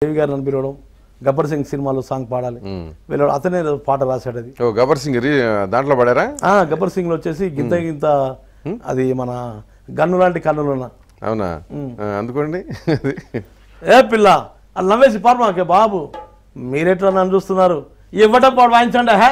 దేవి గారు నన్ను పిలవడం, గబ్బర్ సింగ్ సినిమాలో సాంగ్ పాడాలి వెళ్ళాడు. అతనే పాట రాశాడు. అది గబ్బర్ సింగ్ దాంట్లో పాడారా? గబ్బర్ సింగ్ లో వచ్చేసి గింత గింత అది మన గన్ను లాంటి కన్నులున్న. అవునా? అందుకోండి. ఏ పిల్ల అది నవ్వేసి పాడు మాకే బాబు, మీరెట్లా నన్ను చూస్తున్నారు, ఇవ్వటం పాడు వాయించండి. హే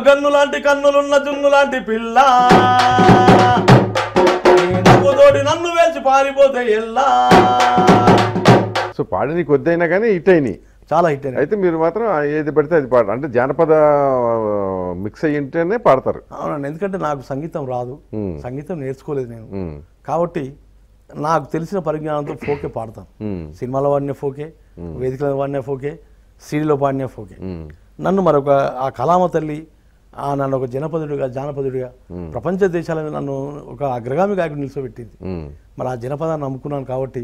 గన్ను లాంటి కన్నులున్న జున్ను లాంటి పిల్ల, నవ్వుతోటి నన్ను వేసి పారిపోతే ఎల్లా. సో పాడిని కొద్దైనా కానీ హిట్ అయినాయి, చాలా హిట్ అయినాయి. అయితే మీరు మాత్రం ఏది పడితే అది పాడు, అంటే జానపద మిక్స్ అయ్యింటేనే పాడతారు. అవునండి, ఎందుకంటే నాకు సంగీతం రాదు, సంగీతం నేర్చుకోలేదు నేను. కాబట్టి నాకు తెలిసిన పరిజ్ఞానంతో ఫోకే పాడతాను. సినిమాలో వాడిన ఫోకే, వేదికలో వాడిన ఫోకే, సీడీలో పాడిన ఫోకే. నన్ను మరొక ఆ కళామ తల్లి నన్ను ఒక జానపదుడిగా ప్రపంచ దేశాలను నన్ను ఒక అగ్రగామి గాయకుడు నిలిచిపెట్టింది. మరి ఆ జనపదాన్ని నమ్ముకున్నాను కాబట్టి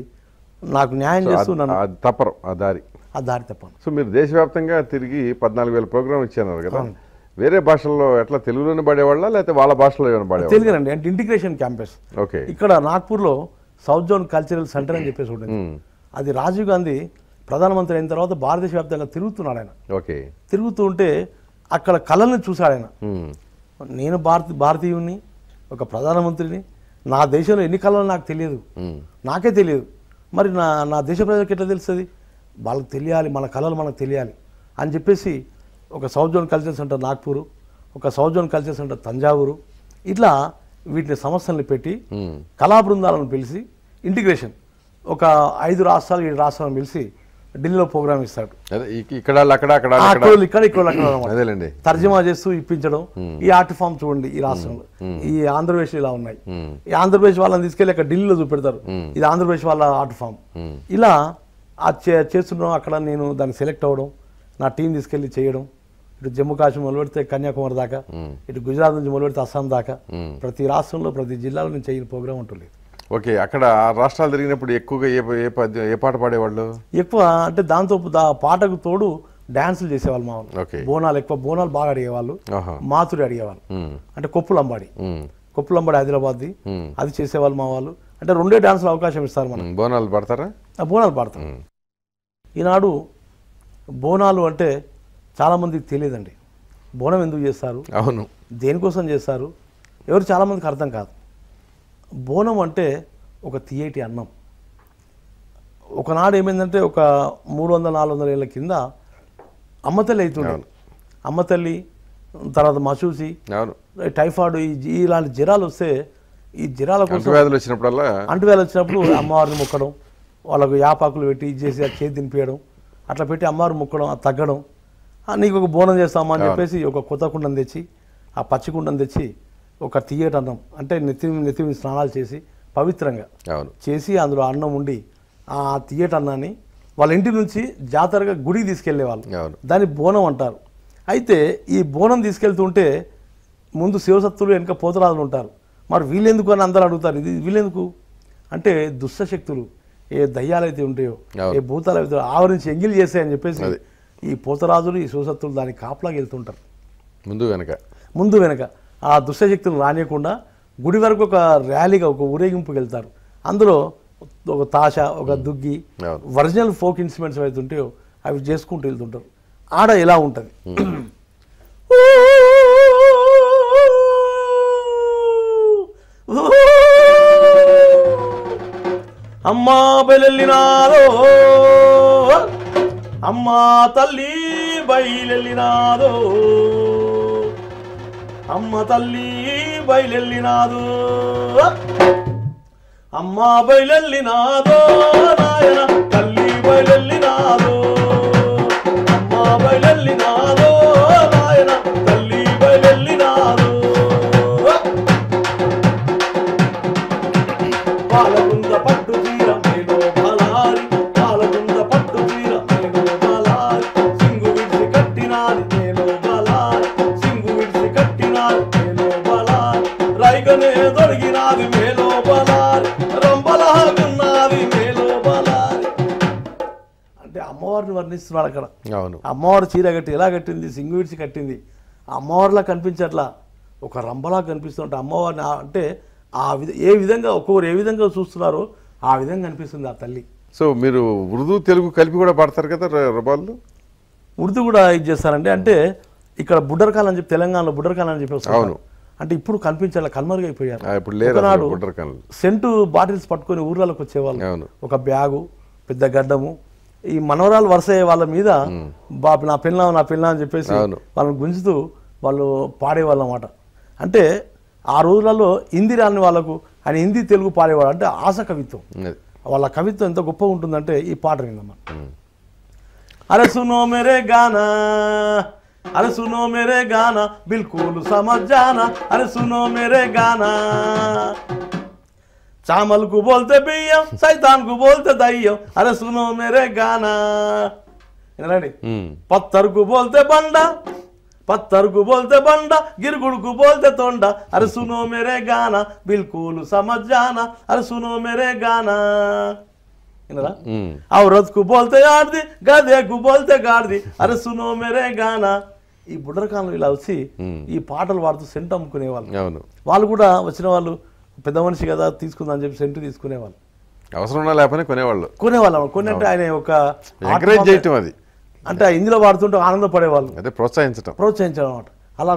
నాకు న్యాయం చేస్తూ నన్ను తప్పరు ఆ దారి తప్పను. సో మీరు దేశవ్యాప్తంగా తిరిగి 14,000 ప్రోగ్రామ్ ఇచ్చారు కదా, వేరే భాషల్లో ఎట్లా తెలుగులోనే పాడేవాళ్ళ లేకపోతే వాళ్ళ భాషలో ఏమైనా పాడేవాళ్ళ? తెలుగునండి, అంటే ఇంటిగ్రేషన్ క్యాంపస్. ఓకే. ఇక్కడ నాగ్పూర్లో సౌత్ జోన్ కల్చరల్ సెంటర్ అని చెప్పేసి ఉంటుంది. అది రాజీవ్ గాంధీ ప్రధానమంత్రి అయిన తర్వాత భారతదేశ వ్యాప్తంగా తిరుగుతున్నాడు ఆయన. ఓకే. తిరుగుతూ ఉంటే అక్కడ కళల్ని చూశాడు ఆయన. నేను భారతీయుని, ఒక ప్రధానమంత్రిని, నా దేశంలో ఎన్ని కళలు నాకు తెలియదు, నాకే తెలియదు. మరి నా దేశ ప్రజలకు ఎట్లా తెలుస్తుంది? వాళ్ళకి తెలియాలి, మన కళలు మనకు తెలియాలి అని చెప్పేసి ఒక south zone culture centre Nagpur, ఒక south zone culture centre Thanjavur, ఇట్లా వీటిని సమస్యల్ని పెట్టి కళా బృందాలను పిలిచి ఇంటిగ్రేషన్ ఒక 5 రాష్ట్రాలు 7 రాష్ట్రాలను పిలిచి ఢిల్లీలో ప్రోగ్రామ్ ఇస్తాడు. ఇక్కడ తర్జమా చేస్తూ ఇప్పించడం. ఈ ఆర్ట్ ఫామ్ చూడండి, ఈ రాష్ట్రంలో ఈ ఆంధ్రప్రదేశ్ ఇలా ఉన్నాయి. ఈ ఆంధ్రప్రదేశ్ వాళ్ళని తీసుకెళ్ళి అక్కడ ఢిల్లీలో చూపెడతారు, ఇది ఆంధ్రప్రదేశ్ వాళ్ళ ఆర్ట్ ఫామ్. ఇలా చేస్తున్నాం. అక్కడ నేను దాన్ని సెలెక్ట్ అవ్వడం, నా టీం తీసుకెళ్ళి చేయడం. ఇటు జమ్మూ కాశ్మీర్ మొదలు పెడితే కన్యాకుమారి దాకా, ఇటు గుజరాత్ నుంచి మొదలు పెడితే అస్సాం దాకా, ప్రతి రాష్ట్రంలో ప్రతి జిల్లాలో నేను చేయని ప్రోగ్రామ్ ఉంటుంది. ఓకే. అక్కడ రాష్ట్రాలు తిరిగినప్పుడు ఎక్కువగా ఏ పాట పాడేవాళ్ళు? ఎక్కువ అంటే దాంతో పాటకు తోడు డాన్సులు చేసేవాళ్ళు మా వాళ్ళు. బోనాలు ఎక్కువ, బోనాలు బాగా అడిగేవాళ్ళు, మాతుడి అడిగేవాళ్ళు. అంటే కొప్పులంబాడి హైదరాబాద్ది, అది చేసేవాళ్ళు మా వాళ్ళు. అంటే 2 డాన్సులు అవకాశం ఇస్తారు మనం. బోనాలు పాడతారా? బోనాలు పాడతాం. ఈనాడు బోనాలు అంటే చాలామందికి తెలియదండి. బోనం ఎందుకు చేస్తారు, అవును, దేనికోసం చేస్తారు, ఎవరు చాలామందికి అర్థం కాదు. బోనం అంటే ఒక తియ్యటి అన్నం. ఒకనాడు ఏమైందంటే ఒక 300-400 ఏళ్ళ కింద అమ్మతల్లి అవుతుండే. అమ్మతల్లి తర్వాత మసూసి, టైఫాయిడ్, ఇలాంటి జ్వరాలు వస్తే ఈ జ్వరాల కోసం అంటువ్యాధులు వచ్చినప్పుడు అమ్మవారిని మొక్కడం, వాళ్ళకు యాపాకులు పెట్టి ఇది చేసి చేతి తినిపించడం, అట్లా పెట్టి అమ్మవారిని మొక్కడం, అది తగ్గడం. నీకు ఒక బోనం చేస్తామా అని చెప్పేసి ఒక కొత్త కుండను తెచ్చి, ఆ పచ్చి కుండను తెచ్చి ఒక తియ్యటి అన్నం అంటే నెత్తి స్నానాలు చేసి పవిత్రంగా చేసి అందులో అన్నం ఉండి ఆ తియ్యటి అన్నాన్ని వాళ్ళ ఇంటి నుంచి జాతరగా గుడికి తీసుకెళ్లేవాళ్ళు. దాన్ని బోనం అంటారు. అయితే ఈ బోనం తీసుకెళ్తుంటే ముందు శివసత్తులు వెనుక పోతరాజులు ఉంటారు. మరి వీళ్ళెందుకు అని అందరూ అడుగుతారు. ఇది వీళ్ళెందుకు అంటే దుష్టశక్తులు, ఏ దయ్యాలు అయితే ఉంటాయో, ఏ భూతాలు అయితే ఆవరించి ఎంగిల్ చేస్తాయని చెప్పేసి ఈ పోతరాజులు, ఈ శివసత్తులు దానికి కాపలాగా వెళ్తుంటారు. ముందు వెనక ఆ దుష్టశక్తులను రానియకుండా గుడి వరకు ఒక ర్యాలీగా, ఒక ఊరేగింపుకి వెళ్తారు. అందులో ఒక తాష, ఒక దుగ్గి, ఒరిజినల్ ఫోక్ ఇన్స్ట్రుమెంట్స్ అయితే ఉంటాయో అవి చేసుకుంటూ వెళ్తుంటారు. ఆడ ఎలా ఉంటుంది, అమ్మా బయలెల్లినాదో, అమ్మా తల్లి బయలెల్లినాదో, అమ్మ తల్లి బయలెల్లినాదో, అమ్మ బయలెల్లినాదో, నాయన తల్లి బయలెల్లినాదో, అమ్మ బయలెల్లినాదో, నాయన తల్లి బయలెల్లినాదో. పాలగుంద పట్టు తీర మేలో బలారి, పాలగుంద పట్టు తీర మేలో బలారి, సింగు విడిచి కట్టినాది మేలో బలారి, సింగు విడిచి కట్టినాది మేలో బలారి, రైగనే దొరికినాది మేలో బలారి, రంబలాగున్నది మేలో బలారి. అంటే అమ్మవారిని వర్ణిస్తున్నాడు అక్కడ. అమ్మవారు చీర కట్టి ఎలా కట్టింది, సింగు విడిచి కట్టింది. అమ్మవారిలా కనిపించట్లా, ఒక రంభలా కనిపిస్తుంటే అమ్మవారిని అంటే ఏ విధంగా ఒక్కొక్కరు ఏ విధంగా చూస్తున్నారో ఆ విధంగా కనిపిస్తుంది ఆ తల్లి. సో మీరు ఉర్దూ తెలుగు కలిపి కూడా పాడతారు కదా రబాలు? ఉర్దూ కూడా ఇది చేస్తారండి. అంటే ఇక్కడ బుడ్డర్ఖాన్ అని చెప్పి తెలంగాణలో బుడ్డర్ఖాన్ అని చెప్పి వస్తారు. అవును. అంటే ఇప్పుడు కనిపించాలి, కనుమరుగైపోయారు. ఇప్పుడు లేరు ఒకనాడు బుడ్డర్ఖాన్లు. సెంటు బాటిల్స్ పట్టుకొని ఊర్లలోకి వచ్చేవాళ్ళు, అవును. ఒక బ్యాగు, పెద్ద గడ్డము. ఈ మనవరాలు వరుస అయ్యే వాళ్ళ మీద నా పిల్ల అని చెప్పేసి వాళ్ళని గుంజుతూ వాళ్ళు పాడేవాళ్ళు అన్నమాట. అంటే ఆ రోజులలో హిందీ రాని వాళ్ళకు ఆయన హిందీ తెలుగు పాడేవాడు. అంటే ఆశ కవిత్వం, వాళ్ళ కవిత్వం ఎంత గొప్పగా ఉంటుందంటే ఈ పాట విందమ్మా. అరే సునో మేరే గానా, అరే సునో మేరే గానా బిల్కుల్ సమజ్ జానా, అరే సునో మేరే గానా. చామల్ కు బోల్తే బియ్యం, సైతాన్ కు బోల్తే దయ్యం, అరే సునో మేరే గానా. వినండి. పత్తర్ కు బోల్తే బండ, పత్తర్ కు బోల్తే బండ, గిరుగుడు కు బోల్తే తొండ, అరే సునో మేరే గానా బిల్కుల్ సమజ్ జానా, అరే సునో మేరే గానా. వినరా? ఔరత్ కు బోల్తే ఆడది, గదే కు బోల్తే గాడిది, అరే సునో మేరే గానా. ఈ బుడ్డరకాలంలో ఇలా వచ్చి ఈ పాటలు పాడుతూ సెంటు అమ్ముకునేవాళ్ళు. వాళ్ళు కూడా వచ్చిన వాళ్ళు పెద్ద మనిషి కదా తీసుకుందని చెప్పి సెంటు తీసుకునేవాళ్ళు, అవసరం లేకపోతే కొనేవాళ్ళు. కొన్నంటే ఆయన ఒక ఎంకరేజ్ చేయటం, అది అంటే ఇందులో వాడుతుంటే ఆనందపడేవాళ్ళు, అదే ప్రోత్సహించడం అన్నమాట. అలా